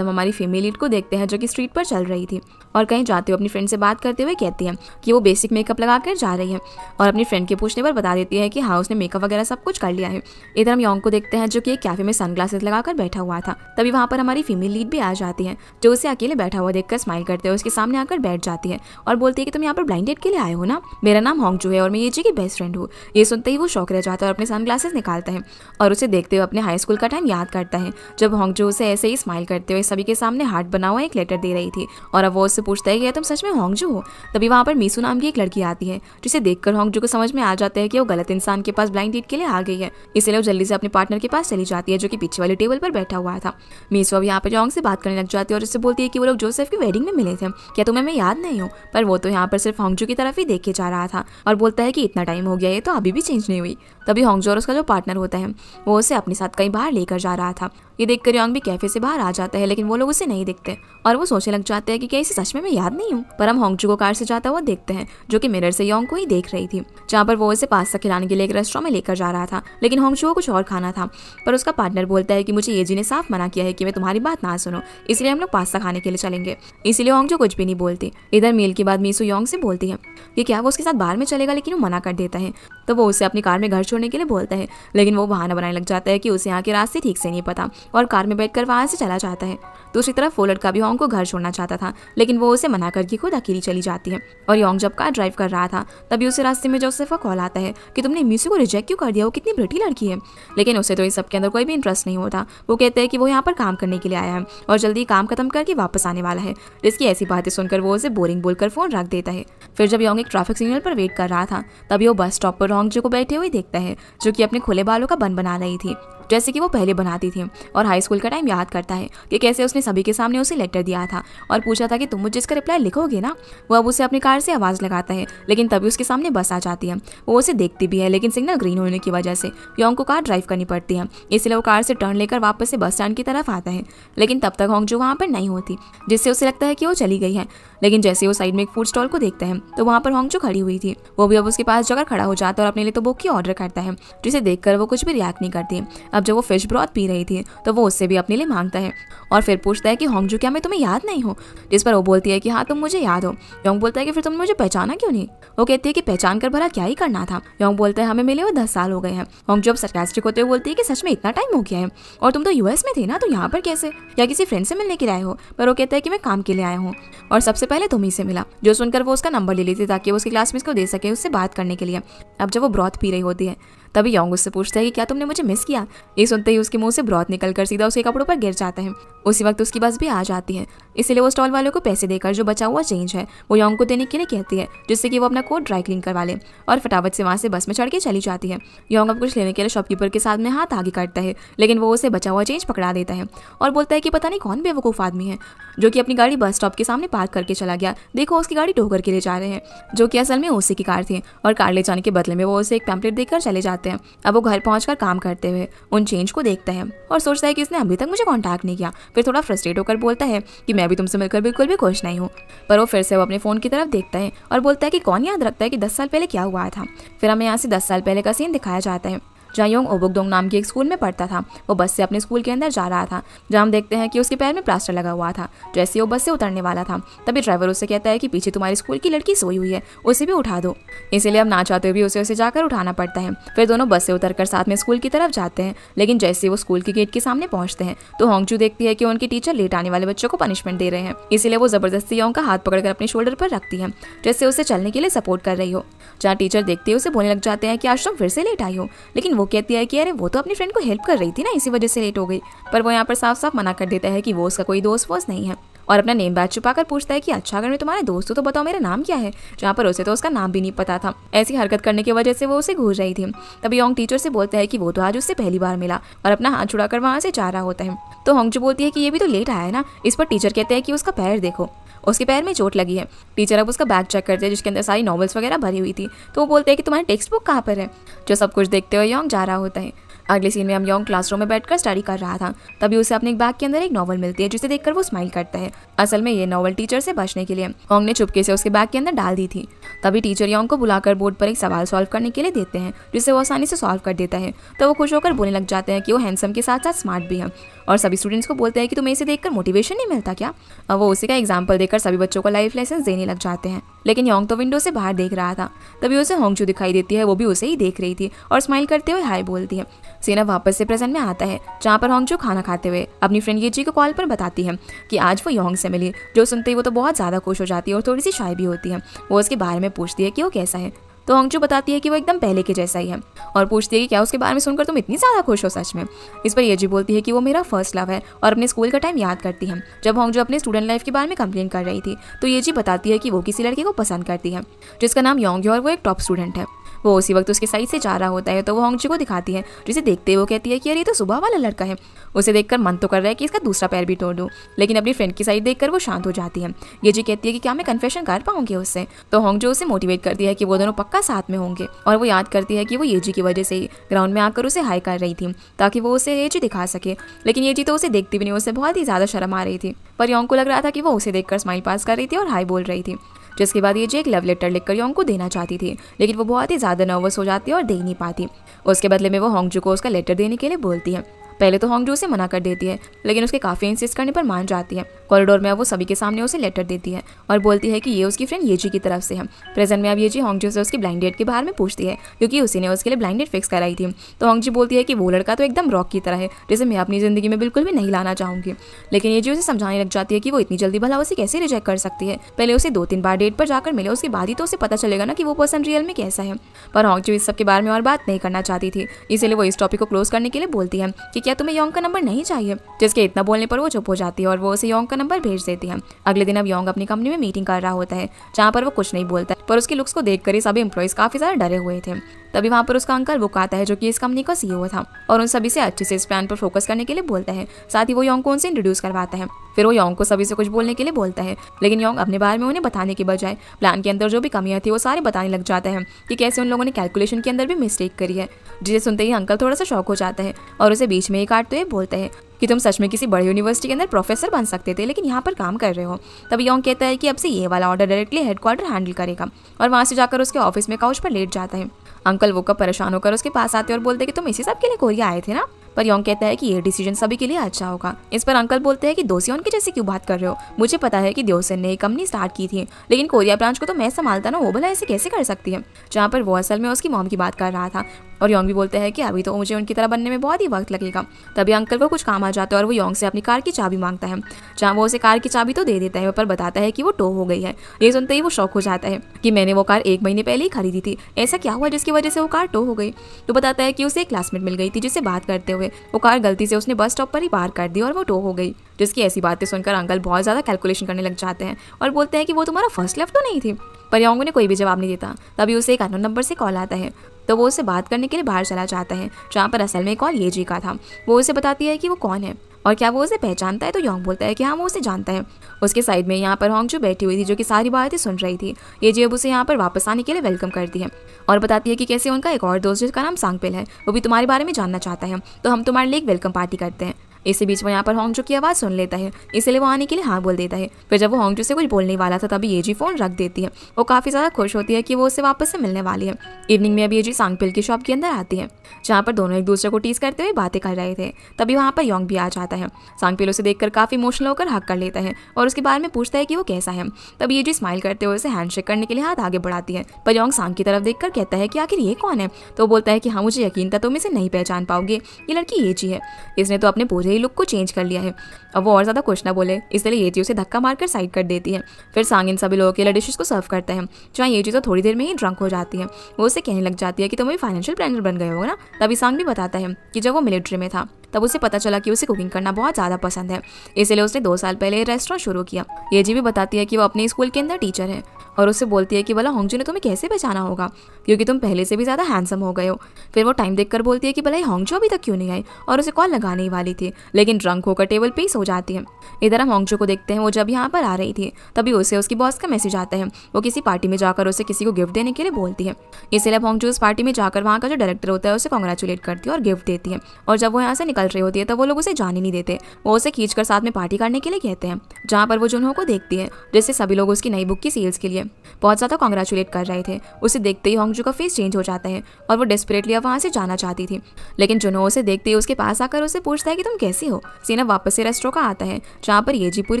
हम हमारी female lead को देखते हैं जो कि स्ट्रीट पर चल रही थी और कहीं जाते हुए अपनी फ्रेंड से बात करते हुए कहती है कि वो बेसिक मेकअप लगा कर जा रही है और अपनी फ्रेंड के पूछने पर बता देती है कि हाँ उसने मेकअप वगैरह सब कुछ कर लिया है। इधर हम योंग को देखते हैं जो कि एक कैफे में सनग्लासेस लगाकर बैठा हुआ था। तभी वहाँ पर हमारी फीमेल लीड भी आ जाती है जो उसे अकेले बैठा हुआ देखकर स्माइल करते हुए उसके सामने आकर बैठ जाती है और बोलती है कि तुम यहाँ पर ब्लाइंड डेट के लिए आए हो ना, मेरा नाम होंगजू है और मैं ये जी की बेस्ट फ्रेंड हूँ। ये सुनते ही वो शौक रह जाता है और अपने सनग्लासेस निकालता है और उसे देखते हुए अपने हाई स्कूल का टाइम याद करता है जब होंगजू उसे ऐसे ही स्माइल करते हुए सभी के सामने हार्ट बना हुआ एक लेटर दे रही थी और अब वो उससे पूछता है कि तुम सच में होंगजू हो। तभी वहाँ पर मीसू नाम की एक लड़की आती है जिसे देखकर होंगजू को समझ में आ जाता है कि वो गलत इंसान के पास ब्लाइंड डेट के लिए आ गई है, इसलिए वो जल्दी से अपने पार्टनर के पास चली जाती है जो कि पीछे वाले टेबल पर बैठा हुआ था। मीसू अब यहाँ पर योंग से बात करने लग जाती है और उससे बोलती है कि वो लोग जोसेफ की वेडिंग में मिले थे, क्या तुम्हें मैं याद नहीं हूँ। पर वो तो यहाँ पर सिर्फ होंगजू की तरफ ही देखे जा रहा था और बोलता है कि इतना टाइम हो गया है तो अभी भी चेंज नहीं हुई। तभी होंगजू और उसका जो पार्टनर होता है वो उसे अपने साथ कहीं बाहर लेकर जा रहा था। ये देखकर योंग भी कैफे से बाहर आ जाता है लेकिन वो लोग उसे नहीं दिखते और वो सोचने लग जाते हैं कि क्या इसे सच में मैं याद नहीं हूँ। पर हम होंगजू को कार से जाता हुआ देखते हैं जो कि मिरर से योंग को ही देख रही थी, जहाँ पर वो उसे पास्ता खिलाने के लिए एक रेस्टोरेंट में लेकर जा रहा था। लेकिन होंगजू को कुछ और खाना था पर उसका पार्टनर बोलता है कि मुझे ये जी ने साफ मना किया है कि मैं तुम्हारी बात ना सुनो, इसलिए हम लोग पास्ता खाने के लिए चलेंगे। इसीलिए होंगजू कुछ भी नहीं बोलती। इधर मील के बाद मीसू योंग से बोलती है कि क्या वो उसके साथ बाहर में चलेगा, लेकिन वो मना कर देता है। तो वो उसे अपनी कार में घर छोड़ने के लिए बोलता है लेकिन वो बहाना बनाने लग जाता है कि उसे यहाँ के रास्ते ठीक से नहीं पता और कार में बैठकर वहां से चला जाता है। दूसरी तरफ वो लड़का भी योंग को घर छोड़ना चाहता था लेकिन वो उसे मना करके खुद अकेली चली जाती है। और योंग जब कार ड्राइव कर रहा था तभी उसे रास्ते में जोसेफ का कॉल आता है कि तुमने मीसू को रिजेक्ट क्यों कर दिया, वो कितनी प्रिटी लड़की है। लेकिन उसे तो इस सब के अंदर कोई भी इंटरेस्ट नहीं होता। वो कहते हैं कि वो यहाँ पर काम करने के लिए आया है और जल्दी काम खत्म करके वापस आने वाला है। जिसकी ऐसी बातें सुनकर वो उसे बोरिंग बोलकर फोन रख देता है। फिर जब योंग एक ट्रैफिक सिग्नल पर वेट कर रहा था तभी वो बस स्टॉप पर होंगजू को बैठे हुए देखता है जो कि अपने खुले बालों का बन बना रही थी जैसे कि वो पहले बनाती थी और हाई स्कूल का टाइम याद करता है कि कैसे उसने सभी के सामने उसे लेटर दिया था और पूछा था कि तुम मुझे इसका रिप्लाई लिखोगे ना। वो अब उसे अपनी कार से आवाज़ लगाता है लेकिन तभी उसके सामने बस आ जाती है। वो उसे देखती भी है लेकिन सिग्नल ग्रीन होने की वजह से योंग को कार ड्राइव करनी पड़ती है, इसलिए वो कार से टर्न लेकर वापस से बस स्टैंड की तरफ आता है। लेकिन तब तक होंगजू वहाँ पर नहीं होती जिससे उसे लगता है कि वो चली गई है। लेकिन जैसे वो साइड में एक फूड स्टॉल को देखता है तो वहाँ पर होंगजू खड़ी हुई थी। वो भी अब उसके पास जाकर खड़ा हो जाता है और अपने लिए तो बुक की ऑर्डर करता है जिसे देखकर वो कुछ भी रिएक्ट नहीं करती। अब जब वो फिश ब्रॉथ पी रही थी तो वो उससे भी अपने लिए मांगता है और फिर पूछता है कि होंगजू क्या मैं तुम्हें याद नहीं हूँ, जिस पर वो बोलती है कि हाँ तुम मुझे याद हो। योंग बोलता है कि फिर तुमने मुझे पहचाना क्यों नहीं। वो कहती है कि पहचान कर भला क्या ही करना था। योंग बोलता है हमें मिले हुए 10 साल हो गए हैं। होंगजू अब सरकास्टिक होते हुए बोलती है कि सच में इतना टाइम हो गया है और तुम तो यूएस में थे ना, तो यहाँ पर कैसे, या किसी फ्रेंड से मिलने के लिए आए हो। पर वो कहता है कि मैं काम के लिए आया हूँ और सबसे पहले तुम ही से मिला। जो सुनकर वो उसका नंबर ले लेती ताकि वो उसके क्लासमेट्स को दे सके उससे बात करने के लिए। अब जब वो ब्रॉथ पी रही होती है तभी योंग उससे पूछता है कि क्या तुमने मुझे मिस किया। ये सुनते ही उसके मुंह से ब्रॉथ निकलकर सीधा उसके कपड़ों पर गिर जाता है। उसी वक्त उसकी बस भी आ जाती है, इसलिए वो स्टॉल वालों को पैसे देकर जो बचा हुआ चेंज है वो योंग को देने के लिए कहती है जिससे कि वो अपना कोट ड्राई क्लीन करवा ले और फटाफट से वहाँ से बस में चढ़ के चली जाती है। योंग अब कुछ लेने के लिए शॉपकीपर के साथ में हाथ आगे करता है लेकिन वो उसे बचा हुआ चेंज पकड़ा देता है और बोलता है कि पता नहीं कौन बेवकूफ़ आदमी है जो कि अपनी गाड़ी बस स्टॉप के सामने पार्क करके चला गया। देखो उसकी गाड़ी ढो करके ले जा रहे हैं, जो कि असल में उसी की कार थी और कार ले जाने के बदले में वो उसे एक पैम्पलेट देकर चले जाते हैं। अब वो घर पहुंचकर काम करते हुए उन चेंज को देखता है और सोचता है कि इसने अभी तक मुझे कांटेक्ट नहीं किया। फिर थोड़ा फ्रस्ट्रेट होकर बोलता है कि मैं भी तुमसे मिलकर बिल्कुल भी खुश नहीं हूँ। पर वो फिर से वो अपने फ़ोन की तरफ देखता है और बोलता है कि कौन याद रखता है कि 10 साल पहले क्या हुआ था। फिर हमें यहाँ से 10 साल पहले का सीन दिखाया जाता है जहाँ योंग ओबुकदोंग नाम के एक स्कूल में पढ़ता था। वो बस से अपने स्कूल के अंदर जा रहा था जहाँ हम देखते हैं कि उसके पैर में प्लास्टर लगा हुआ था। जैसे वो बस से उतरने वाला था तभी ड्राइवर उससे कहता है कि पीछे तुम्हारी स्कूल की लड़की सोई हुई है, उसे भी उठा दो। इसीलिए अब ना चाहते हुए भी उसे जाकर उठाना पड़ता है। फिर दोनों बस से उतरकर साथ में स्कूल की तरफ जाते हैं। लेकिन जैसे वो स्कूल के गेट के सामने पहुंचते हैं तो होंगजू देखती है कि उनकी टीचर लेट आने वाले बच्चों को पनिशमेंट दे रहे हैं। इसीलिए वो जबरदस्ती योंग का हाथ पकड़कर अपने शोल्डर पर रखती है जैसे उसे चलने के लिए सपोर्ट कर रही हो। जहाँ टीचर देखते ही उसे बोलने लग जाते हैं कि आज तुम फिर से लेट आई हो। लेकिन वो कहती है कि अरे वो तो अपनी फ्रेंड को हेल्प कर रही थी ना, इसी वजह से लेट हो गई। पर वो यहाँ पर साफ साफ मना कर देता है कि वो उसका कोई दोस्त वोस्त नहीं है और अपना नेम बैच छुपाकर पूछता है कि अच्छा अगर मैं तुम्हारे दोस्त हूँ तो बताओ मेरा नाम क्या है, जहाँ पर उसे तो उसका नाम भी नहीं पता था। ऐसी हरकत करने की वजह से वो उसे घूर रही थी। तभी योंग टीचर से बोलता है कि वो तो आज उससे पहली बार मिला और अपना हाथ छुड़ाकर वहाँ से जा रहा होता है। तो होंगजू बोलती है कि ये भी तो लेट आया है ना। इस पर टीचर कहते हैं कि उसका पैर देखो, उसके पैर में चोट लगी है। टीचर अब उसका बैग चेक करते हैं जिसके अंदर सारी नॉवेल्स वगैरह भरी हुई थी। तो वो बोलते हैं कि तुम्हारी टेक्स्ट बुक कहाँ पर है। जो सब कुछ देखते हुए योंग जा रहा होता है। अगले सीन में हम योंग क्लासरूम में बैठकर स्टडी कर रहा था तभी उसे अपने एक बैग के अंदर एक नॉवल मिलती है जिसे देखकर वो स्माइल करता है। असल में ये नॉवल टीचर से बचने के लिए होंग ने चुपके से उसके बैग के अंदर डाल दी थी। तभी टीचर योंग को बुलाकर बोर्ड पर एक सवाल सॉल्व करने के लिए देते हैं, जिसे वो आसानी से सॉल्व कर देता है। तो वो खुश होकर बोलने लग जाते हैं कि वो हैंडसम के साथ साथ स्मार्ट भी है, और सभी स्टूडेंट्स को बोलते हैं कि तुम्हें इसे देखकर मोटिवेशन नहीं मिलता क्या। अब वो उसी का एग्जाम्पल देकर सभी बच्चों को लाइफ लेसन देने लग जाते हैं। लेकिन योंग तो विंडो से बाहर देख रहा था। तभी उसे होंगजू दिखाई देती है, वो भी उसे ही देख रही थी और स्माइल करते हुए हाय बोलती है। सीन अब वापस से प्रेजेंट में आता है, जहाँ पर होंगजू खाना खाते हुए अपनी फ्रेंड येजी को कॉल पर बताती है कि आज वो योंग से मिली। जो सुनते ही वो तो बहुत ज़्यादा खुश हो जाती है और थोड़ी सी शाय भी होती है। वो उसके बारे में पूछती है कि वो कैसा है, तो होंगजू बताती है कि वो एकदम पहले के जैसा ही है, और पूछती है कि क्या उसके बारे में सुनकर तुम इतनी ज़्यादा खुश हो सच में। इस पर येजी बोलती है कि वो मेरा फर्स्ट लव है और अपने स्कूल का टाइम याद करती है जब होंगजू अपने स्टूडेंट लाइफ के बारे में कंप्लेन कर रही थी। तो येजी बताती है कि वो किसी लड़के को पसंद करती है जिसका नाम योंग है और वो एक टॉप स्टूडेंट है। वो उसी वक्त उसके साइड से जा रहा होता है, तो वो होंगजू को दिखाती है, जिसे देखते वो कहती है कि अरे ये तो सुबह वाला लड़का है। उसे देखकर मन तो कर रहा है कि इसका दूसरा पैर भी तोड़ दूं, लेकिन अपनी फ्रेंड की साइड देखकर वो शांत हो जाती है। येजी कहती है कि क्या मैं कन्फेशन कर पाऊंगी उससे। तो होंगजू उसे मोटिवेट करती है कि वो दोनों पक्का साथ में होंगे, और वो याद करती है कि वो येजी की वजह से ही ग्राउंड में आकर उसे हाई कर रही थी ताकि वो उसे येजी दिखा सके। लेकिन येजी तो उसे देखती भी नहीं, उसे बहुत ही ज़्यादा शर्म आ रही थी। पर योंग को लग रहा था कि वो उसे देखकर स्माइल पास कर रही थी और हाई बोल रही थी। जिसके बाद येजी एक लव लेटर लिखकर योंग को देना चाहती थी, लेकिन वो बहुत ही ज़्यादा नर्वस हो जाती है और दे नहीं पाती। उसके बदले में वो होंगजू को उसका लेटर देने के लिए बोलती है। पहले तो होंगजू उसे मना कर देती है, लेकिन उसके काफ़ी इंसिस्ट करने पर मान जाती है। कॉरिडोर में अब वो सभी के सामने उसे लेटर देती है और बोलती है कि ये उसकी फ्रेंड येजी की तरफ से है। प्रेजेंट में अब येजी होंगजू से उसकी ब्लाइंड डेट के बारे में पूछती है, क्योंकि उसी ने उसके लिए ब्लाइंड डेट फिक्स कराई थी। तो होंगजू बोलती है कि वो लड़का तो एकदम रॉक की तरह है, जिसे मैं अपनी ज़िंदगी में बिल्कुल भी नहीं लाना चाहूँगी। लेकिन येजी उसे समझाने लग जाती है कि वो इतनी जल्दी भला उसे कैसे रिजेक्ट कर सकती है, पहले उसे 2-3 बार डेट पर जाकर मिले, उसके बाद ही तो उसे पता चलेगा ना कि वो पर्सन रियल में कैसा है। पर होंगजू इस सब के बारे में और बात नहीं करना चाहती थी, इसलिए वो इस टॉपिक को क्लोज करने के लिए बोलती है कि क्या तुम्हें योंग का नंबर नहीं चाहिए। जिसके इतना बोलने पर वो चुप हो जाती है और वो उसे योंग का नंबर भेज देती है। अगले दिन अब योंग अपनी कंपनी में मीटिंग कर रहा होता है, जहाँ पर वो कुछ नहीं बोलता, पर उसके लुक्स को देखकर ही सभी एम्प्लॉइज काफी ज्यादा डरे हुए थे। तभी वहाँ पर उसका अंकल बुक आता है, जो कि इस कंपनी का सीईओ था, और उन सभी से अच्छे से इस प्लान पर फोकस करने के लिए बोलता है। साथ ही वो योंग को उनसे इंट्रोड्यूस करवाता है। फिर वो योंग को सभी से कुछ बोलने के लिए बोलता है, लेकिन योंग अपने बारे में उन्हें बताने के बजाय प्लान के अंदर जो भी कमियां थी वो सारे बताने लग जाता है कि कैसे उन लोगों ने कैलकुलेशन के अंदर भी मिस्टेक करी है। जिसे सुनते ही अंकल थोड़ा सा शॉक हो जाता है और उसे बीच में ही काटते हुए बोलता है कि तुम सच में किसी बड़ी यूनिवर्सिटी के अंदर प्रोफेसर बन सकते थे, लेकिन यहाँ पर काम कर रहे हो। तभी योंग कहता है कि अब से ये वाला ऑर्डर डायरेक्टली हेडक्वार्टर हैंडल करेगा, और वहाँ से जाकर उसके ऑफिस में काउच पर लेट जाता है। अंकल वो कब परेशान होकर उसके पास आते और बोलते कि तुम इसी सब के लिए कोरिया आए थे ना। पर योंग कहता है कि ये डिसीजन सभी के लिए अच्छा होगा। इस पर अंकल बोलते हैं कि दोसियोन के जैसे क्यों बात कर रहे हो, मुझे पता है कि दोसियोन ने एक कंपनी स्टार्ट की थी, लेकिन कोरिया ब्रांच को तो मैं संभालता ना, वो भला ऐसे कैसे कर सकती है। जहाँ पर वो असल में उसकी मॉम की बात कर रहा था, और योंग भी बोलते हैं कि अभी तो मुझे उनकी तरह बनने में बहुत ही वक्त लगेगा। तभी अंकल को कुछ काम आ जाता है और वो योंग से अपनी कार की चाबी मांगता है, जहाँ वो उसे कार की चाबी तो दे देता है, पर बताता है कि वो टो हो गई है। ये सुनते ही वो शॉक हो जाता है कि मैंने वो कार 1 महीने पहले ही खरीदी थी, ऐसा क्या हुआ जिसकी वजह से वो कार टो हो गई। तो बताता है कि उसे एक क्लासमेट मिल गई थी, जिससे बात करते हुए वो कार गलती से उसने बस स्टॉप पर ही पार कर दी और वो टो हो गई। जिसकी ऐसी बातें सुनकर अंकल बहुत ज़्यादा कैलकुलेशन करने लग जाते हैं और बोलते हैं कि वो तुम्हारा फर्स्ट लव तो नहीं थी। पर योंग ने कोई भी जवाब नहीं देता। तभी उसे एक अननोन नंबर से कॉल आता है, तो वो उससे बात करने के लिए बाहर चला जाता है, जहाँ पर असल में कॉल येजी का था। वो उसे बताती है कि वो कौन है और क्या वो उसे पहचानता है। तो योंग बोलता है कि हाँ वो उसे जानता है। उसके साइड में यहाँ पर होंगजू बैठी हुई थी, जो कि सारी बातें सुन रही थी। येजी अब उसे यहाँ पर वापस आने के लिए वेलकम करती है और बताती है कि कैसे उनका एक और दोस्त जिसका नाम सांगपिल है, वो भी तुम्हारे बारे में जानना चाहता है, तो हम तुम्हारे लिए एक वेलकम पार्टी करते हैं। इसी बीच वो यहाँ पर होंगजू की आवाज़ सुन लेता है, इसलिए वो आने के लिए हाँ बोल देता है। फिर जब वो होंगजू से कुछ बोलने वाला था, तभी येजी फ़ोन रख देती है। वो काफ़ी ज़्यादा खुश होती है कि वो उससे वापस से मिलने वाली है। इवनिंग में अब येजी सांगपिल की शॉप के अंदर आती है, जहाँ पर दोनों एक दूसरे को टीज करते हुए बातें कर रहे थे। तभी वहाँ पर योंग भी आ जाता है। सांगपिल उसे देखकर काफ़ी इमोशनल होकर हक कर लेता है और उसके बारे में पूछता है कि वो कैसा है। तब येजी स्माइल करते हुए उसे हैंडशेक करने के लिए हाथ आगे बढ़ाती है, पर योंग सांग की तरफ देखकर कहता है कि आखिर ये कौन है। तो वो बोलता है कि हाँ मुझे यकीन था तुम इसे नहीं पहचान पाओगे, ये लड़की येजी है, इसने तो अपने पूरे ही लुक को चेंज कर लिया है। अब वो और ज़्यादा कुछ ना बोले, इसलिए येजी उसे धक्का मारकर साइड कर देती है। फिर सांग इन सभी लोगों के लिए डिशेस को सर्व करता है, जहाँ येजी तो थोड़ी देर में ही ड्रंक हो जाती है। वो उसे कहने लग जाती है कि तुम भी फाइनेंशियल प्लानर बन गए हो ना। तभी सांग भी बताता है कि जब वो मिलिट्री में था तब उसे पता चला कि उसे कुकिंग करना बहुत ज़्यादा पसंद है, इसलिए उसने 2 साल पहले रेस्टोरेंट शुरू किया। येजी भी बताती है कि वो अपने स्कूल के अंदर टीचर है और उससे बोलती है कि भला होंगजू ने तुम्हें कैसे पहचाना होगा, क्योंकि तुम पहले से भी ज़्यादा हैंडसम हो गए हो। फिर वो टाइम देखकर बोलती है कि भला होंगजू अभी तक क्यों नहीं आई, और उसे कॉल लगाने ही वाली थी, लेकिन ड्रंक होकर टेबल पे ही सो जाती है। इधर हम होंगजू को देखते हैं, वो जब यहाँ पर आ रही थी तभी उसे उसकी बॉस का मैसेज आता है। वो किसी पार्टी में जाकर उसे किसी को गिफ्ट देने के लिए बोलती है, इसलिए अब होंगजू उस पार्टी में जाकर वहाँ का जो डायरेक्टर होता है उसे कॉन्ग्रेचुलेट करती है और गिफ्ट देती है। और जब वो यहाँ से निकल रही होती है तब वो लोग उसे जाने नहीं देते। वो उसे खींचकर साथ में पार्टी करने के लिए कहते हैं, जहाँ पर वो जुनहो को देखती है, जिससे सभी लोग उसकी नई बुक की सेल्स के लिए बहुत ज़्यादा कॉन्ग्रेचुलेट कर रहे थे। उसे देखते ही होंगजू का फेस चेंज हो जाता है और वो डेस्परेटली अब वहाँ से जाना चाहती थी, लेकिन जुनहो उसे देखते ही उसके पास आकर उसे पूछता है कि तुम कैसी हो। सीना वापस से रेस्टोरेंट का आता है, जहाँ पर येजी पूरी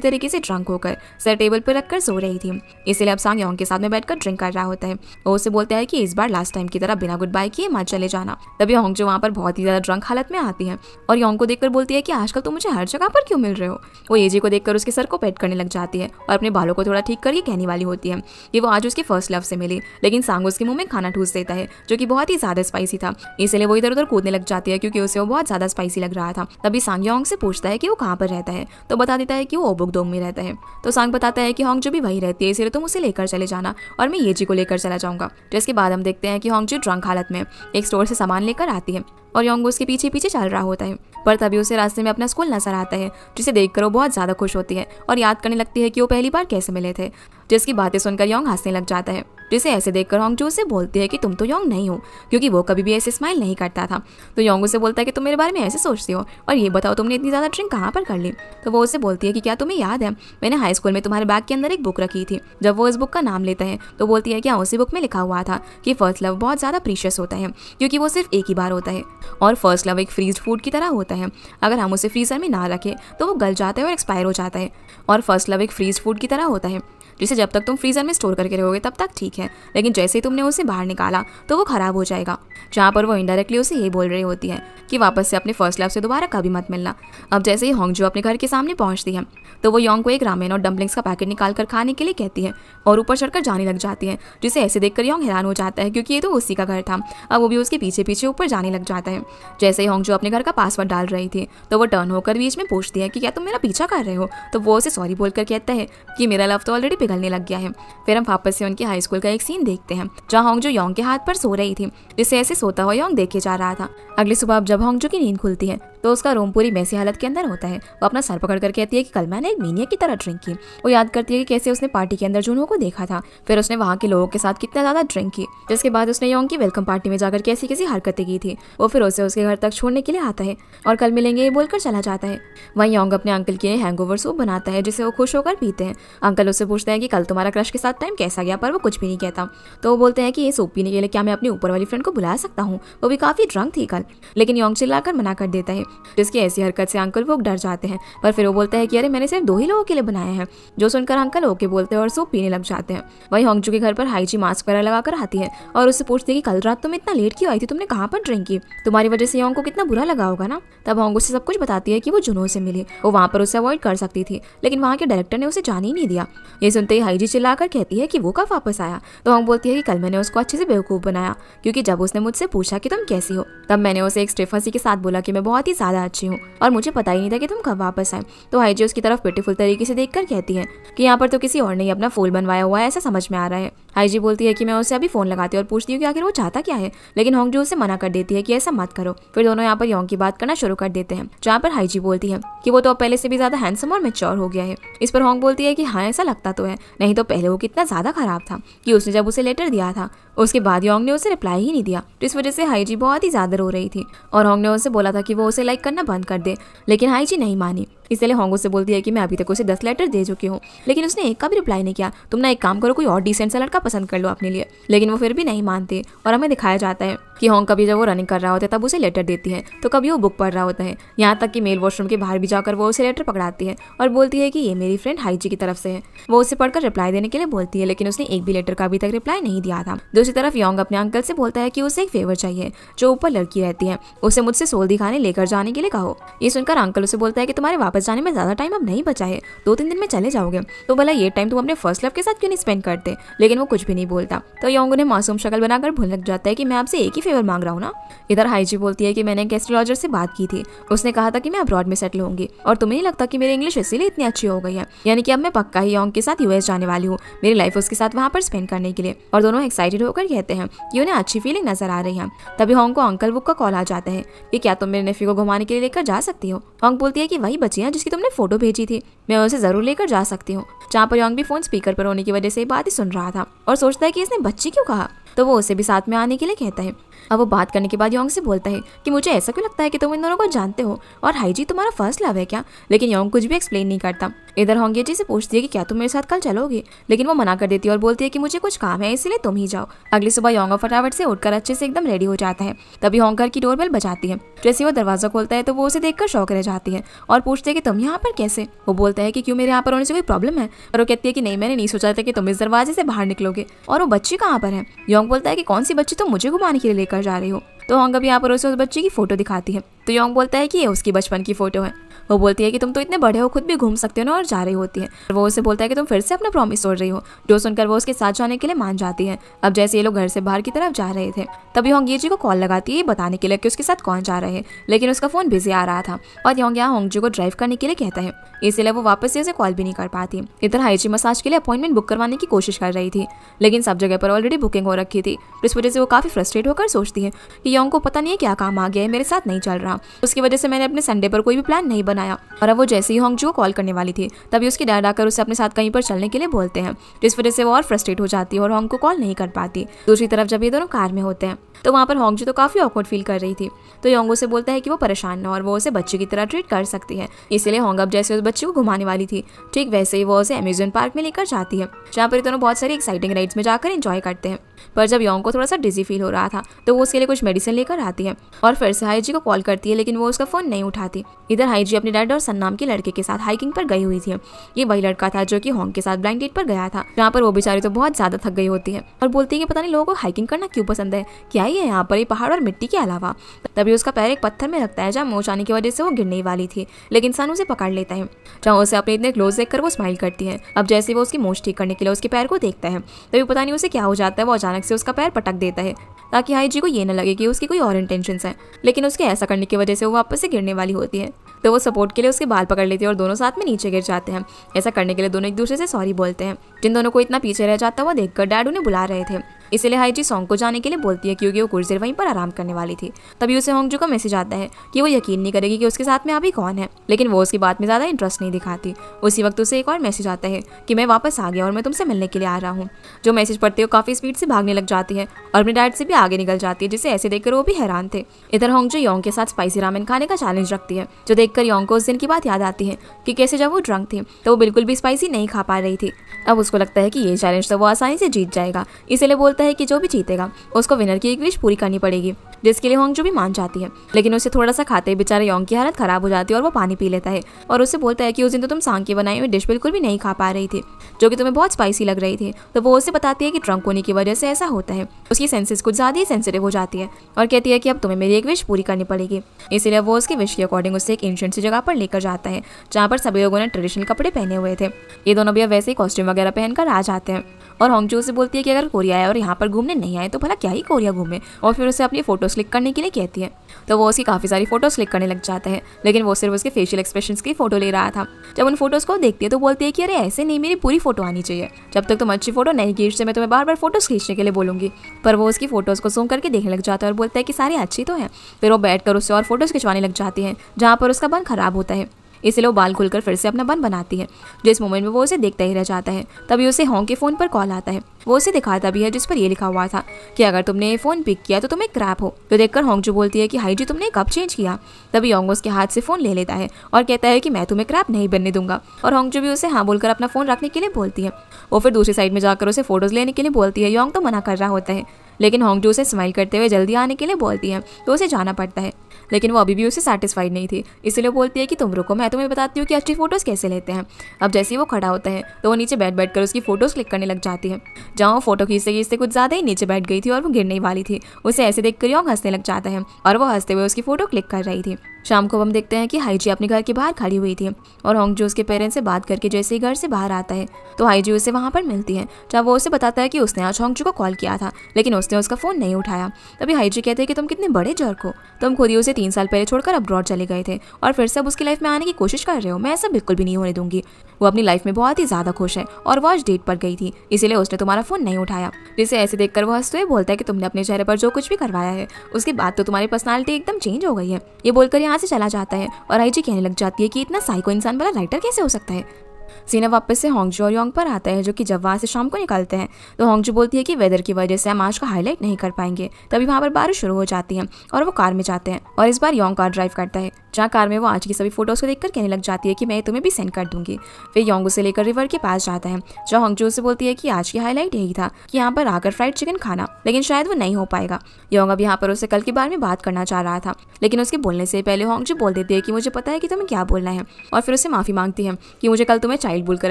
तरीके से ड्रंक होकर सर टेबल पर रखकर सो रही थी, इसलिए अब सांग योंग के साथ में बैठकर ड्रिंक कर रहा होता है। वो उसे बोलता है कि इस बार लास्ट टाइम की तरह बिना गुड बाय किए मत चले जाना। तभी होंगजू वहाँ पर बहुत ही ज्यादा ड्रंक हालत में आती है और योंग को देखकर बोलती है कि आजकल तुम मुझे हर जगह पर क्यों मिल रहे हो। वो येजी को देखकर उसके सर को पेट करने लग जाती है और अपने बालों को थोड़ा ठीक करके कहने वाली होती है कि वो आज उसके फर्स्ट लव से मिली, लेकिन सांग उसके मुंह में खाना ठूस देता है जो कि बहुत ही ज्यादा स्पाइसी था, इसलिए वो इधर उधर कूदने लग जाती है क्योंकि उसे वो बहुत ज्यादा स्पाइसी लग रहा था। तभी सांग योंग से पूछता है कि वो कहाँ पर रहता है, तो बता देता है कि वो ओबुक-दोंग में रहता है। तो सांग बताता है कि होंगजू भी वही रहती है, इसलिए तुम उसे लेकर चले जाना और मैं येजी को लेकर चला जाऊंगा। जिसके बाद हम देखते हैं कि होंगजू ड्रंक हालत में एक स्टोर से सामान लेकर आती है और योंग उसके पीछे पीछे चल रहा होता है, पर तभी उसे रास्ते में अपना स्कूल नजर आता है, जिसे देखकर वो बहुत ज्यादा खुश होती है और याद करने लगती है कि वो पहली बार कैसे मिले थे। जिसकी बातें सुनकर योंग हंसने लग जाता है, जिसे ऐसे देखकर होंगजू उसे बोलती है कि तुम तो योंग नहीं हो, क्योंकि वो कभी भी ऐसे स्माइल नहीं करता था। तो योंग उसे बोलता है कि तुम मेरे बारे में ऐसे सोचती हो, और ये बताओ तुमने इतनी ज़्यादा ड्रिंक कहाँ पर कर ली। तो वो उसे बोलती है कि क्या तुम्हें याद है मैंने हाई स्कूल में तुम्हारे बैग के अंदर एक बुक रखी थी। जब वो इस बुक का नाम लेता है तो बोलती है कि हाँ, उसी बुक में लिखा हुआ था कि फर्स्ट लव बहुत ज़्यादा प्रीशियस होता है, क्योंकि वो सिर्फ एक ही बार होता है, और फर्स्ट लव एक फ्रीज फूड की तरह होता है। अगर हम उसे फ्रीजर में ना रखें तो वो गल जाता है और एक्सपायर हो जाता है, और फर्स्ट लव एक फ्रीज फूड की तरह होता है, जिसे जब तक तुम फ्रीजर में स्टोर करके रहोगे तब तक ठीक है, लेकिन जैसे ही तुमने उसे बाहर निकाला तो वो खराब हो जाएगा। जहाँ पर वो इनडायरेक्टली उसे ये बोल रही होती है कि वापस से अपने फर्स्ट लव से दोबारा कभी मत मिलना। अब जैसे ही होंगजू अपने घर के सामने पहुंचती है तो वो योंग को एक रामेन और डम्पलिंग्स का पैकेट निकाल कर खाने के लिए कहती है और ऊपर चढ़कर जाने लग जाती है, जिसे ऐसे देखकर योंग हैरान हो जाता है क्योंकि ये तो उसी का घर था। अब वो भी उसके पीछे पीछे ऊपर जाने लग जाता है। जैसे ही होंगजू अपने घर का पासवर्ड डाल रही थी तो वो टर्न होकर बीच में पूछती है कि क्या तुम मेरा पीछा कर रहे हो। तो वो उसे सॉरी बोलकर कहता है कि मेरा लव तो ऑलरेडी पिघलने लग गया है। फिर हम वापस से उनके हाई स्कूल का एक सीन देखते हैं जहाँ होंगजू योंग के हाथ पर सो रही थी, जिसे ऐसे सोता हुआ योंग देखे जा रहा था। अगली सुबह अब जब होंगजू की नींद खुलती है तो उसका रूम पूरी मैसी हालत के अंदर होता है। वो अपना सर पकड़ कर कहती है कि कल मैंने एक मीनिया की तरह ड्रिंक की। वो याद करती है कि कैसे उसने पार्टी के अंदर जुनहो को देखा था, फिर उसने वहाँ के लोगों के साथ कितना ज्यादा ड्रिंक की, जिसके बाद उसने योंग की वेलकम पार्टी में जाकर कैसी कैसी हरकतें की थी। वो फिर उसे उसके घर तक छोड़ने के लिए आता है और कल मिलेंगे ये बोलकर चला जाता है। वहीं योंग अपने अंकल के लिए हैंगओवर सूप बनाता है, जिसे वो खुश होकर पीते हैं। अंकल उससे पूछते हैं कि कल तुम्हारा क्रश के साथ टाइम कैसा गया, पर वो कुछ भी नहीं कहता। तो वो बोलते हैं कि ये सूप पीने के लिए क्या मैं अपनी ऊपर वाली फ्रेंड को बुला सकता हूँ, वो भी काफी ड्रंक थी कल। लेकिन योंग चिल्लाकर मना कर देता है, जिसकी ऐसी हरकत से अंकल वो डर जाते हैं। पर फिर वो बोलता है कि अरे मैंने सिर्फ 2 ही लोगों के लिए बनाया है, जो सुनकर अंकल ओके बोलते हैं और सूप पीने लग जाते हैं। वही होंगजू के घर पर हाईजी मास्क वगैरह लगाकर आती है और उससे पूछती है कि कल रात तुम इतना लेट क्यों आई थी, तुमने कहाँ पर ड्रिंक की, तुम्हारी वजह से योंग को कितना बुरा लगा होगा ना। तब होंग उससे सब कुछ बताती है कि वो जुनहो से मिली, वो वहाँ पर उसे अवॉइड कर सकती थी, लेकिन वहाँ के डायरेक्टर ने उसे जाने ही नहीं दिया। ये सुनते ही हाईजी चिल्लाकर कहती है कि वो कब वापस आया। तो होंग बोलती है कि कल मैंने उसको अच्छे से बेवकूफ़ बनाया, क्योंकि जब उसने मुझसे पूछा कि तुम कैसी हो तब मैंने उसे एक स्टिफ हंसी के साथ बोला कि मैं बहुत ही ज्यादा अच्छी हूँ और मुझे पता ही नहीं था कि तुम कब वापस आए। तो हाईजी उसकी तरफ पिटीफुल तरीके से देखकर कहती है कि यहाँ पर तो किसी और ने अपना फूल बनवाया हुआ है, ऐसा समझ में आ रहा है। हाईजी बोलती है कि मैं उसे अभी फोन लगाती हूँ और पूछती हूँ कि आखिर वो चाहता क्या है, लेकिन होंगजू उसे मना कर देती है कि ऐसा मत करो। फिर दोनों यहाँ पर योंग की बात करना शुरू कर देते हैं, जहाँ पर हाईजी बोलती है कि वो तो पहले से भी ज्यादा हैंडसम और मैच्योर हो गया है। इस पर होंग बोलती है कि हाँ ऐसा लगता तो है, नहीं तो पहले वो कितना ज्यादा खराब था कि उसने जब उसे लेटर दिया था उसके बाद योंग ने उसे रिप्लाई ही नहीं दिया, जिस वजह से हाईजी बहुत ही ज्यादा रो रही थी और होंग ने उसे बोला था कि वो उसे लाइक करना बंद कर दे, लेकिन हाईजी नहीं मानी। इसलिए होंग उससे बोलती है कि मैं अभी तक उसे 10 लेटर दे चुकी हूँ, लेकिन उसने एक का भी रिप्लाई नहीं किया। तुम ना एक काम करो, कोई और डिसेंट सा लड़का पसंद कर लो अपने लिए। लेकिन वो फिर भी नहीं मानते और हमें दिखाया जाता है कि होंग कभी जब वो रनिंग कर रहा होता है तब उसे लेटर देती है, तो कभी वो बुक पढ़ रहा होता है। यहाँ तक कि मेल वॉशरूम के बाहर भी जाकर वो उसे लेटर पकड़ाती है और बोलती है कि ये मेरी फ्रेंड हाईजी की तरफ से है। वो उसे पढ़कर रिप्लाई देने के लिए बोलती है, लेकिन उसने एक भी लेटर का अभी तक रिप्लाई नहीं दिया था। दूसरी तरफ योंग अपने अंकल से बोलता है कि उसे एक फेवर चाहिए, जो ऊपर लड़की रहती है उसे मुझसे सोल दिखाने लेकर जाने के लिए कहो। ये सुनकर अंकल उसे बोलता है कि तुम्हारे वापस जाने में ज्यादा टाइम अब नहीं बचा है, 2-3 दिन में चले जाओगे, तो भला ये टाइम तुम अपने फर्स्ट लव के साथ क्यों नहीं स्पेंड करते। लेकिन वो कुछ भी नहीं बोलता। तो योंग उन्हें मासूम शक्ल बनाकर भूलने लग जाता है कि मैं आपसे एक ही फेवर मांग रहा हूँ ना। इधर हाईजी बोलती है कि मैंने एक एस्ट्रोलॉजर से बात की थी, उसने कहा था कि मैं अब्रॉड में सेटल होंगी और तुम्हें नहीं लगता कि मेरी इंग्लिश इसीलिए इतनी अच्छी हो गई है, यानी कि अब मैं पक्का ही योंग के साथ यूएस जाने वाली हूँ, मेरी लाइफ उसके साथ वहाँ पर स्पेंड करने के लिए। और दोनों एक्साइटेड होकर कहते हैं कि उन्हें अच्छी फीलिंग नजर आ रही है। तभी होंग को अंकल बुक का कॉल आ जाता है कि क्या तुम मेरे नेफ्यू को घुमाने के लिए लेकर जा सकती हो। होंग बोलती है कि वही बच्ची है जिसकी तुमने फोटो भेजी थी, मैं उसे जरूर लेकर जा सकती हूँ। जहाँ पर योंग भी फोन स्पीकर पर होने की वजह से बात ही सुन रहा था और सोचता है कि इसने बच्ची क्यों कहा, तो वो उसे भी साथ में आने के लिए कहता है। अब वो बात करने के बाद योंग से बोलता है कि मुझे ऐसा क्यों लगता है कि तुम इन दोनों को जानते हो और हाईजी तुम्हारा फर्स्ट लव है क्या। लेकिन योंग कुछ भी एक्सप्लेन नहीं करता। इधर होंगे जी से पूछती है कि क्या तुम मेरे साथ कल चलोगे, लेकिन वो मना कर देती है और बोलती है कि मुझे कुछ काम है इसलिए तुम ही जाओ। अगली सुबह योंग फटाफट से उठकर अच्छे से एकदम रेडी हो जाता है। तभी होंग घर की डोरबेल बजाती है। जैसे वो दरवाजा खोलता है तो वो उसे देखकर शौक रह जाती है और पूछती है कि तुम यहाँ पर कैसे। वो बोलता है कि क्यों मेरे यहाँ पर होने से कोई प्रॉब्लम है, और वो कहती है कि नहीं मैंने नहीं सोचा था कि तुम इस दरवाजे से बाहर निकलोगे। और वो बच्ची कहाँ पर है। योंग बोलता है कि कौन सी बच्ची तुम मुझे घुमाने के लिए लेकर जा रही हो। तो होंग अब यहाँ पर उसे उस बच्ची की फोटो दिखाती है। तो योंग बोलता है कि ये उसकी बचपन की फोटो है। वो बोलती है कि तुम तो इतने बड़े हो खुद भी घूम सकते हो ना, और जा रही होती है। वो उसे बोलता है कि तुम फिर से अपना प्रॉमिस तोड़ रही हो, जो सुनकर वो उसके साथ जाने के लिए मान जाती है। अब जैसे ये लोग घर से बाहर की तरफ जा रहे थे तभी होंगी जी को कॉल लगाती है बताने के लिए कि उसके साथ कौन जा रहे हैं, लेकिन उसका फोन बिजी आ रहा था और योंग यहाँ होंग जी को ड्राइव करने के लिए कहता है, इसलिए वो वापस से उसे कॉल भी नहीं कर पाती। इधर हाईजी मसाज के लिए अपॉइंटमेंट बुक करवाने की कोशिश कर रही थी, लेकिन सब जगह पर ऑलरेडी बुकिंग हो रखी थी। इस वजह से वो काफी फ्रस्ट्रेट होकर सोचती है कि योंग को पता नहीं है क्या काम आ गया है, मेरे साथ नहीं चल रहा, उसकी वजह से मैंने अपने संडे पर कोई भी प्लान नहीं बनाया। और अब वो जैसे ही होंग जी को कॉल करने वाली थी तभी उसके डैड आकर उसे अपने साथ कहीं पर चलने के लिए बोलते हैं, जिस वजह से वो और फ्रस्ट्रेट हो जाती है और होंग को कॉल नहीं कर पाती। दूसरी तरफ जब ये दोनों कार में होते हैं तो वहाँ पर होंग जी तो काफी ऑकवर्ड फील कर रही थी। तो योंग उसे बोलता है कि वो परेशान ना और वो उसे बच्चे की तरह ट्रीट कर सकती है, इसलिए होंग अब जैसे उस बच्चे को घुमाने वाली थी ठीक वैसे ही वो उसे अम्यूजमेंट पार्क में लेकर जाती है, जहाँ पर ये दोनों बहुत सारी एक्साइटिंग राइड्स में जाकर एंजॉय करते हैं। पर जब योंग को थोड़ा सा डिजी फील हो रहा था तो वो उसके लिए कुछ मेडिसिन लेकर आती है और फिर से हाईजी को कॉल करती है, लेकिन वो उसका फोन नहीं उठाती। इधर हाईजी अपने डैड और सन नाम के लड़के के साथ हाइकिंग पर गई हुई थी। ये वही लड़का था जो कि होंग के साथ ब्लाइंड डेट पर गया था, जहाँ पर वो बेचारी तो बहुत ज्यादा थक गई होती है और बोलती है कि पता नहीं लोगों को हाइकिंग करना क्यों पसंद है, क्या ही है यहाँ पर ये पहाड़ और मिट्टी के अलावा। तभी उसका पैर एक पत्थर में लगता है जहाँ मोच आने की वजह से वो गिरने वाली थी, लेकिन सन उसे पकड़ लेता है, जहाँ उसे अपने इतने क्लोज देखकर वो स्माइल करती है। अब जैसे वो उसकी मोच ठीक करने के लिए उसके पैर को देखता है तभी पता नहीं उसे क्या हो जाता है, वो अचानक से उसका पैर पटक देता है ताकि हाईजी को ये न लगे कि उसकी कोई और इंटेंशंस है, लेकिन उसके ऐसा करने की वजह से वो वापस से गिरने वाली होती है। तो वो सपोर्ट के लिए उसके बाल पकड़ लेती है और दोनों साथ में नीचे गिर जाते हैं। ऐसा करने के लिए दोनों एक दूसरे से सॉरी बोलते हैं। जिन दोनों को इतना पीछे रह जाता हुआ देखकर डैड उन्हें बुला रहे थे, इसलिए हाईजी सॉन्ग को जाने के लिए बोलती है क्योंकि वो कुछ देर वहीं पर आराम करने वाली थी। तभी उसे होंगजू का मैसेज आता है कि वो यकीन नहीं करेगी कि उसके साथ में अभी कौन है, लेकिन वो उसकी बात में ज़्यादा इंटरेस्ट नहीं दिखाती। उसी वक्त उसे एक और मैसेज आता है कि मैं वापस आ गया और मैं तुमसे मिलने के लिए आ रहा हूँ। जो मैसेज पढ़ते हुए काफ़ी स्पीड से भागने लग जाती है और अपने डैड से भी आगे निकल जाती है, जिसे ऐसे देखकर वो भी हैरान थे। इधर होंगजू योंग के साथ स्पाइसी रामेन खाने का चैलेंज रखती है, जो देखकर योंग को उस दिन की बात याद आती है कि कैसे जब वो ड्रंक थी तो वो बिल्कुल भी स्पाइसी नहीं खा पा रही थी। अब उसको लगता है कि ये चैलेंज तो वो आसानी से जीत जाएगा, इसलिए बोलता है कि जो भी जीतेगा उसको विनर की एक विश पूरी करनी पड़ेगी, जिसके लिए होंगजू भी मान जाती है। लेकिन उसे थोड़ा सा खाते ही बेचारे योंग की हालत खराब हो जाती है और वो पानी पी लेता है और उससे बोलता है कि उस दिन तो तुम सांग की बनाई हुई डिश बिल्कुल भी नहीं खा पा रही थी, जो कि तुम्हें बहुत स्पाइसी लग रही थी। तो वो उसे बताती है कि ड्रंक होने की वजह से ऐसा होता है, उसकी सेंसेस कुछ ज़्यादा ही सेंसिटिव हो जाती है और कहती है कि अब तुम्हें मेरी एक विश पूरी करनी पड़ेगी। इसलिए वो उसकी विश के अकॉर्डिंग उससे एक एंशिएंट सी जगह पर लेकर जाता है, जहाँ पर सभी लोगों ने ट्रेडिशनल कपड़े पहने हुए थे। ये दोनों भी अब वैसे ही कॉस्ट्यूम वगैरह पहनकर आ जाते हैं और होंगजू से बोलती है कि अगर कोरिया आए और यहाँ पर घूमने नहीं आए तो भला क्या ही कोरिया घूमे, और फिर उसे अपनी फोटोज क्लिक करने के लिए कहती है। तो वो उसकी काफ़ी सारी फोटोज क्लिक करने लग जाता है, लेकिन वो सिर्फ उसके फेशियल एक्सप्रेशंस की फोटो ले रहा था। जब उन फोटोज को देखती है तो बोलती है कि अरे ऐसे नहीं, मेरी पूरी फोटो आनी चाहिए, जब तक तुम अच्छी फोटो नहीं खींचते मैं तुम्हें बार बार फोटोज खींचने के लिए बोलूंगी। पर वो उसकी फोटोज को जूम करके देखने लग जाता है और बोलता है कि सारी अच्छी तो है। फिर वो बैठ कर उससे और फोटोज खिंचवाने लग जाती है, जहाँ पर उसका बन खराब होता है, इसलिए वो बाल खुलकर फिर से अपना बन बनाती है। जिस मोमेंट में वो उसे देखता ही रह जाता है तभी उसे होंग के फ़ोन पर कॉल आता है। वो उसे दिखाता भी है जिस पर ये लिखा हुआ था कि अगर तुमने ये फ़ोन पिक किया तो तुम एक क्रैप हो। तो देखकर होंगजू बोलती है कि हाईजी तुमने कब चेंज किया। तभी योंग उसके हाथ से फ़ोन ले लेता है और कहता है कि मैं तुम्हें क्रैप नहीं बनने दूंगा, और होंगजू भी उसे हाँ बोलकर अपना फ़ोन रखने के लिए बोलती है। वो फिर दूसरी साइड में जाकर उसे फोटोज़ लेने के लिए बोलती है। योंग तो मना कर रहा होता है, लेकिन होंगजू उसे स्माइल करते हुए जल्दी आने के लिए बोलती है, तो उसे जाना पड़ता है। लेकिन वो अभी भी उसे सेटिस्फाइड नहीं थी, इसलिए बोलती है कि तुम रुको, मैं तुम्हें बताती हूँ कि अच्छी फोटोज़ कैसे लेते हैं। अब जैसे ही वो खड़ा होता है तो वो नीचे बैठ कर उसकी फ़ोटोज़ क्लिक करने लग जाती है, जहाँ वो फोटो खींचते खींचते कुछ ज़्यादा ही नीचे बैठ गई थी और वो गिरने ही वाली थी। उसे ऐसे देखकर योंग हंसने लग जाता है और वो हंसते हुए उसकी फ़ोटो क्लिक कर रही थी। शाम को हम देखते हैं कि हाईजी अपने घर के बाहर खड़ी हुई थी और होंगजू उसके पेरेंट्स से बात करके जैसे ही घर से बाहर आता है तो हाईजी उसे वहाँ पर मिलती है, जब वो उसे बताता है कि उसने आज होंगजू को कॉल किया था लेकिन उसने उसका फ़ोन नहीं उठाया। तभी हाईजी कहते हैं कि तुम कितने बड़े जर्क हो, तुम खुद ही उसे 3 साल पहले छोड़कर अब्रॉड चले गए थे और फिर से अब उसकी लाइफ में आने की कोशिश कर रहे हो। मैं ऐसा बिल्कुल भी नहीं होने दूंगी। वो अपनी लाइफ में बहुत ही ज़्यादा खुश है और वो आज डेट पर गई थी, इसीलिए उसने तुम्हारा फ़ोन नहीं उठाया। जिसे ऐसे देखकर वो हंसते हुए बोलता है कि तुमने अपने चेहरे पर जो कुछ भी करवाया है उसके बाद तो तुम्हारी पर्सनालिटी एकदम चेंज हो गई है। ये बोलकर यहाँ से चला जाता है और हाईजी कहने लग जाती है कि इतना साइको इंसान वाला राइटर कैसे हो सकता है। सीना वापस से होंगजू और योंग पर आता है, जो कि जब वहाँ से शाम को निकलते हैं तो होंगजू बोलती है कि वेदर की वजह से हम आज का हाईलाइट नहीं कर पाएंगे। तभी वहाँ पर बारिश शुरू हो जाती है और वो कार में जाते हैं और इस बार योंग कार ड्राइव करता है, जहाँ कार में वो आज की सभी फोटोज को देखकर कहने लग जाती है कि मैं तुम्हें भी सेंड कर दूंगी। फिर योंग उसे लेकर रिवर के पास जाता है, जहाँ होंगजू से बोलती है कि आज की हाईलाइट यही था कि यहाँ पर आकर फ्राइड चिकन खाना, लेकिन शायद वो नहीं हो पाएगा। योंग अब यहाँ पर उसे कल के बारे में बात करना चाह रहा था, लेकिन उसके बोलने से पहले होंगजू बोल देती है कि मुझे पता है कि तुम्हें क्या बोलना है, और फिर उसे माफी मांगती है कि मुझे कल तुम्हें चाइल्ड बोलकर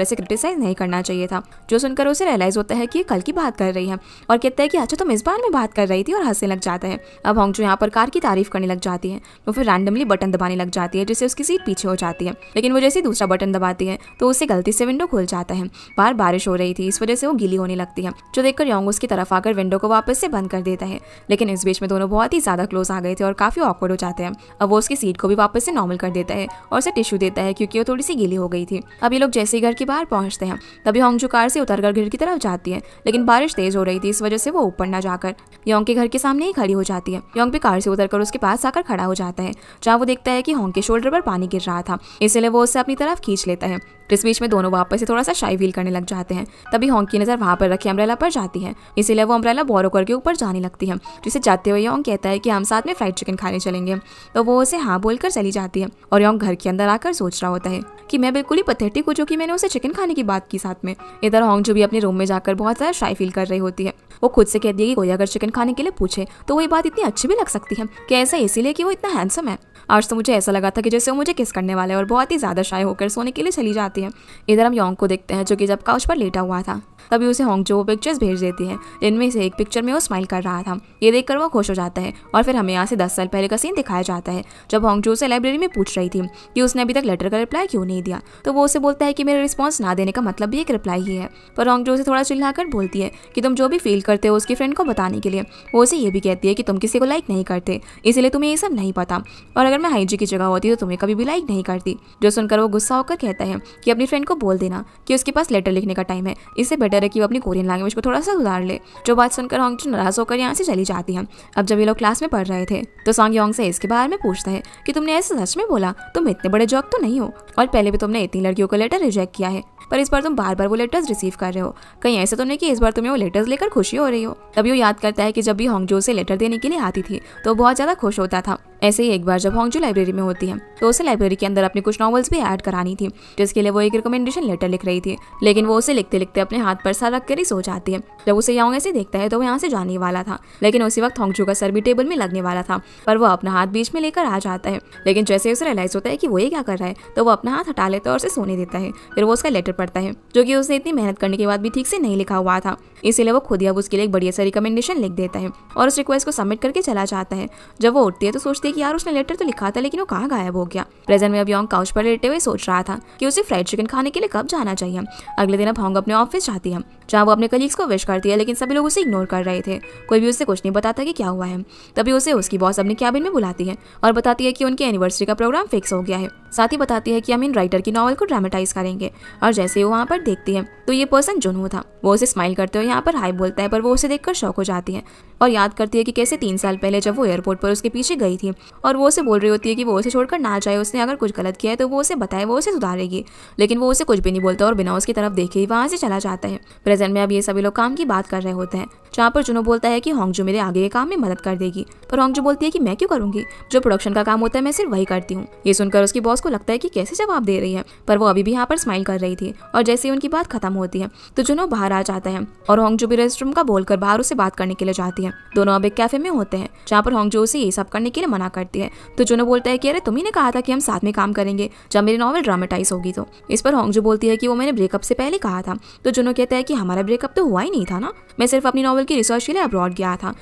ऐसे क्रिटिसाइज नहीं करना चाहिए था। जो सुनकर उसे रियलाइज होता है कि कल की बात कर रही है और कहता है कि अच्छा तुम इस बारे में बात कर रही थी, और हंसने लग जाता है। अब होंगजू यहाँ पर कार की तारीफ करने लग जाती है, तो फिर रैंडमली बटन दबाने लग जाती है जिससे उसकी सीट पीछे हो जाती है, लेकिन वो जैसे दूसरा बटन दबाती है तो उससे गलती से विंडो खुल जाता है। बाहर बारिश हो रही थी, इस वजह से वो गीली होने लगती है, जो देखकर योंग उसकी तरफ आकर विंडो को वापस से बंद कर देता है। लेकिन इस बीच में दोनों बहुत ही ज्यादा क्लोज आ गए थे और काफी ऑकवर्ड हो जाते हैं। अब वो उसकी सीट को भी वापस से नॉर्मल कर देता है और उसे टिश्यू देता है क्योंकि वो थोड़ी सी गीली हो गई थी। अब ये लोग जैसे ही घर के बाहर पहुंचते हैं तभी होंगजू कार से उतरकर घर की तरफ जाती है, लेकिन बारिश तेज हो रही थी, इस वजह से वो ऊपर न जाकर योंग के घर के सामने ही खड़ी हो जाती है। योंग भी कार से उतरकर उसके पास आकर खड़ा हो जाता है, जहाँ वो देखता है कि होंग के शोल्डर पर पानी गिर रहा था, इसलिए वो उसे अपनी तरफ खींच लेता है। इस बीच में दोनों वापस से थोड़ा सा शाई फील करने लग जाते हैं। तभी होंग की नजर वहाँ पर रखे अम्ब्रेला पर जाती है, इसीलिए वो अम्ब्रेला बोरो करके ऊपर जाने लगती है, जिसे जाते हुए योंग कहता है कि हम साथ में फ्राइड चिकन खाने चलेंगे, तो वो उसे हाँ बोलकर चली जाती है। और योंग घर के अंदर आकर सोच रहा होता है कि मैं बिल्कुल ही पथेटिक हूँ जो कि मैंने उसे चिकन खाने की बात की साथ में। इधर होंगजू भी अपने रूम में जाकर बहुत ज़्यादा शाई फील कर रही होती है। वो खुद से कहती है कि कोई अगर चिकन खाने के लिए पूछे तो वो ये बात इतनी अच्छी भी लग सकती है कि ऐसा इसीलिए कि वो इतना हैंडसम है। आज तो मुझे ऐसा लगा था कि जैसे वो मुझे किस करने वाला है, और बहुत ही ज़्यादा शाय होकर सोने के लिए चली जाती है। इधर हम योंग को देखते हैं, जो कि जब काउच पर लेटा हुआ था तभी उसे होंगजू वो पिक्चर्स भेज देती है, जिनमें से एक पिक्चर में वो स्माइल कर रहा था। ये देखकर वो खुश हो जाता है और फिर हमें यहाँ से 10 साल पहले का सीन दिखाया जाता है, जब होंगजू से लाइब्रेरी में पूछ रही थी कि उसने अभी तक लेटर का रिप्लाई क्यों नहीं दिया, तो वो उसे बोलता है कि मेरा रिस्पॉन्स ना देने का मतलब भी एक रिप्लाई ही है। पर होंगजू उसे थोड़ा चिल्लाकर बोलती है कि तुम जो भी फील करते हो उसकी फ्रेंड को बताने के लिए। वो उसे ये भी कहती है कि तुम किसी को लाइक नहीं करते, इसलिए तुम्हें ये सब नहीं पता, और अगर मैं हाईजी की जगह होती तो तुम्हें कभी भी लाइक नहीं करती। जो सुनकर वो गुस्सा होकर कहता है कि अपनी फ्रेंड को बोल देना कि उसके पास लेटर लिखने का टाइम है, इससे बेटर है कि वो अपनी कोरियन लैंग्वेज को थोड़ा सा सुधार ले। जो बात सुनकर होंगजू नाराज होकर यहाँ से चली जाती है। अब जब ये लोग क्लास में पढ़ रहे थे तो सॉन्ग योंग से इसके बारे में पूछता है कि तुमने ऐसे सच में बोला, तुम इतने बड़े जॉक तो नहीं हो, और पहले भी तुमने इतनी लड़कियों का लेटर रिजेक्ट किया है, पर इस बार तुम बार बार वो लेटर्स रिसीव कर रहे हो, कहीं ऐसा तो नहीं कि इस बार तुम्हें वो लेटर्स लेकर खुशी हो रही हो। तभी वो याद करता है कि जब भी होंगजू उसे लेटर देने के लिए आती थी तो बहुत ज़्यादा खुश होता था। ऐसे ही एक बार जब होंगजू लाइब्रेरी में होती है तो उसे लाइब्रेरी के अंदर अपनी कुछ नॉवेल्स भी ऐड करानी थी, जिसके लिए वो एक रिकमेंडेशन लेटर लिख रही थी, लेकिन वो उसे लिखते लिखते अपने हाथ पर सर रख कर ही सो जाती है। जब उसे योंग ऐसे देखता है तो वो यहाँ से जाने वाला था, लेकिन उसी वक्त होंगजू का सर भी टेबल में लगने वाला था, पर वो अपना हाथ बीच में लेकर आ जाता है। लेकिन जैसे उसे रियलाइज होता है कि वो ये क्या कर रहा है तो वो अपना हाथ हटा लेता है और उसे सोने देता है। फिर वो उसका लेटर पढ़ता है, जो कि उसने इतनी मेहनत करने के बाद भी ठीक से नहीं लिखा हुआ था, इसीलिए वो खुद ही अब उसके लिए एक बढ़िया सा रिकमेंडेशन लिख देता है और उस रिक्वेस्ट को सबमिट करके चला जाता है। जब वो उठती है तो सोचती है कि यार उसने लेटर तो लिखा था, लेकिन वो कहाँ गायब हो गया। प्रेजेंट में अब योंग काउच पर लेटे हुए सोच रहा था कि उसे फ्राइड चिकन खाने के लिए कब जाना चाहिए। अगले दिन अब होंग अपने ऑफिस जाती है, जहाँ वो अपने कलीग्स को विश करती है, लेकिन सभी लोग उसे इग्नोर कर रहे थे, कोई भी उससे कुछ नहीं बताता कि क्या हुआ है। तभी उसे उसकी बॉस अपने कैबिन में बुलाती है और बताती है कि उनकी एनिवर्सरी का प्रोग्राम फिक्स हो गया है। साथ ही बताती है कि हम इन राइटर की नॉवल को ड्रामेटाइज करेंगे। और जैसे वो वहाँ पर देखती है तो ये पर्सन जुनहो था। वो उसे स्माइल करते हुए यहाँ पर हाय बोलता है, पर वो उसे देखकर शॉक हो जाती है और याद करती है कि कैसे 3 साल पहले जब वो एयरपोर्ट पर उसके पीछे गई थी और वो उसे बोल रही होती है कि वो उसे छोड़कर ना जाए, उसने अगर कुछ गलत किया है तो वो उसे बताए, वो उसे सुधारेगी, लेकिन वो उसे कुछ भी नहीं बोलता और बिना उसकी तरफ देखे ही वहाँ से चला जाता है। प्रेजेंट में अब ये सभी लोग काम की बात कर रहे होते हैं, जहाँ पर जुनहो बोलता है कि होंगजू मेरे आगे के काम में मदद कर देगी, पर होंगजू बोलती है कि मैं क्यों करूंगी, जो प्रोडक्शन का काम होता है मैं सिर्फ वही करती हूँ। ये सुनकर उसकी बॉस को लगता है कि कैसे जवाब दे रही है, पर वो अभी भी यहाँ पर स्माइल कर रही थी। और जैसे ही उनकी बात खत्म होती है तो जुनहो बाहर आ जाता है और होंगजू भी रेस्टरूम का बोलकर बाहर उसे बात करने के लिए जाती है। दोनों अब एक कैफे में होते हैं, जहाँ पर होंगजू उसे ये सब करने के लिए मना करती है। तो जुनहो बोलता है कि अरे तुम्ही ने कहा था कि हम साथ में काम करेंगे जब मेरी नॉवल ड्रामेटाइज होगी। तो इस पर होंगजू बोलती है कि वो मैंने ब्रेकअप से पहले कहा था। तो जुनहो कहता है कि हमारा ब्रेकअप तो हुआ ही नहीं था ना, मैं सिर्फ अपनी नॉवल की रिसर्च के लिए अब्रॉड गया था।